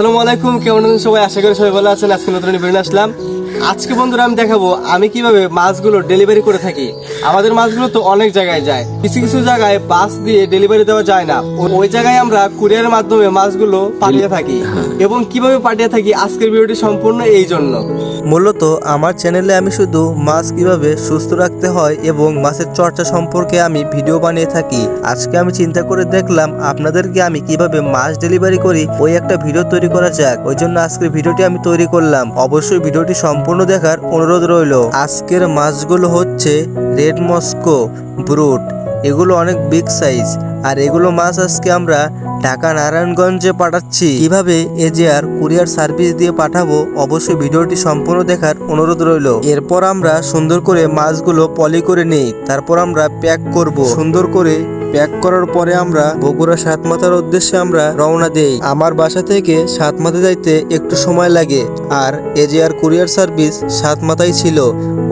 আসসালামু আলাইকুম, কেমন আছেন সবাই? আশা করি সবাই ভালো আছেন। আজকে নতুন ভিডিও আসলাম। আজকে বন্ধুরা আমি দেখাবো আমি কিভাবে মাছগুলো ডেলিভারি করে থাকি। আমাদের মাছগুলো তো অনেক জায়গায় যায়, কিছু কিছু জায়গায় বাস দিয়ে ডেলিভারি দেওয়া যায় না, ওই জায়গায় আমরা কুরিয়ারের মাধ্যমে মাছগুলো পাঠিয়ে থাকি। এবং কিভাবে পাঠিয়ে থাকি আজকের ভিডিওটি সম্পূর্ণ এই জন্য। মূলত আমার চ্যানেলে আমি শুধু মাছ কিভাবে সুস্থ রাখতে হয় এবং মাছের চর্চা সম্পর্কে আমি ভিডিও বানিয়ে থাকি। আজকে আমি চিন্তা করে দেখলাম আপনাদেরকে আমি কিভাবে মাছ ডেলিভারি করি ওই একটা ভিডিও তৈরি করা যাক। ওই জন্য আজকের ভিডিওটি আমি তৈরি করলাম। অবশ্যই ভিডিওটি সম্পূর্ণ দেখার অনুরোধ রইল। আজকের মাছগুলো হচ্ছে রেড মস্কো ব্রুট। এগুলো অনেক বিগ সাইজ, আর এগুলো মাছ আজকে আমরা ঢাকা নারায়ণগঞ্জে পাঠাচ্ছি। কিভাবে এজিআর কুরিয়ার সার্ভিস দিয়ে পাঠাবো অবশ্যই ভিডিওটি সম্পূর্ণ দেখার অনুরোধ রইল। এরপর আমরা সুন্দর করে মাছগুলো পলি করে নেই, তারপর আমরা প্যাক করব। সুন্দর করে প্যাক করার পরে আমরা বগুড়া সাতমাথার উদ্দেশ্যে আমরা রওনা দেই। আমার বাসা থেকে সাতমাথা যাইতে একটু সময় লাগে, আর এজিআর কুরিয়ার সার্ভিস সাতমাথায় ছিল,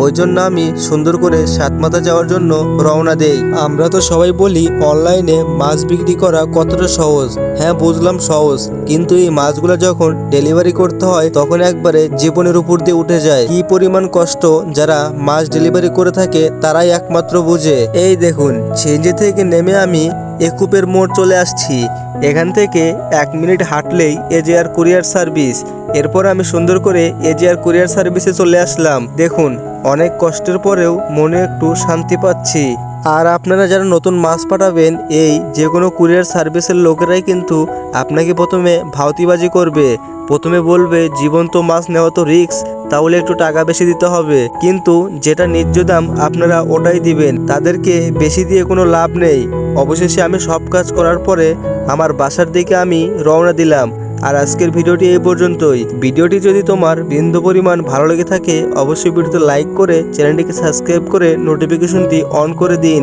ওই জন্য আমি সুন্দর করে সাতমাথা যাওয়ার জন্য রওনা দেই। আমরা তো সবাই বলি অনলাইনে মাছ বিক্রি করা কতটা সহজ। হ্যাঁ, বুঝলাম সহজ, কিন্তু এই মাছগুলো যখন ডেলিভারি করতে হয় তখন একবারে জীবনের উপর দিয়ে উঠে যায়। কি পরিমাণ কষ্ট যারা মাছ ডেলিভারি করে থাকে তারাই একমাত্র বুঝে। এই দেখুন, সিএনজি থেকে নেমে আমি একুপের মোড় চলে আসছি। এখান থেকে 1 মিনিট হাঁটলেই এজিআর কুরিয়ার সার্ভিস। এরপর আমি সুন্দর করে এজিআর কুরিয়ার সার্ভিসে চলে আসলাম। দেখুন, অনেক কষ্টের পরেও মনে একটু শান্তি পাচ্ছি। আর আপনারা যারা নতুন মাছ পাঠাবেন, এই যে কোনো কুরিয়ার সার্ভিসের লোকেরাই কিন্তু আপনাকে প্রথমে ভাওতিবাজি করবে। প্রথমে বলবে জীবন্ত মাছ নেওয়া তো রিস্ক, তাহলে একটু টাকা বেশি দিতে হবে। কিন্তু যেটা ন্যায্য দাম আপনারা ওটাই দিবেন, তাদেরকে বেশি দিয়ে কোনো লাভ নেই। অবশেষে আমি সব কাজ করার পরে আমার বাসার দিকে আমি রওনা দিলাম। আর আজকের ভিডিওটি এই পর্যন্তই। ভিডিওটি যদি তোমার বিন্দু পরিমাণ ভালো লেগে থাকে অবশ্যই ভিডিওতে লাইক করে চ্যানেলটিকে সাবস্ক্রাইব করে নোটিফিকেশনটি অন করে দিন।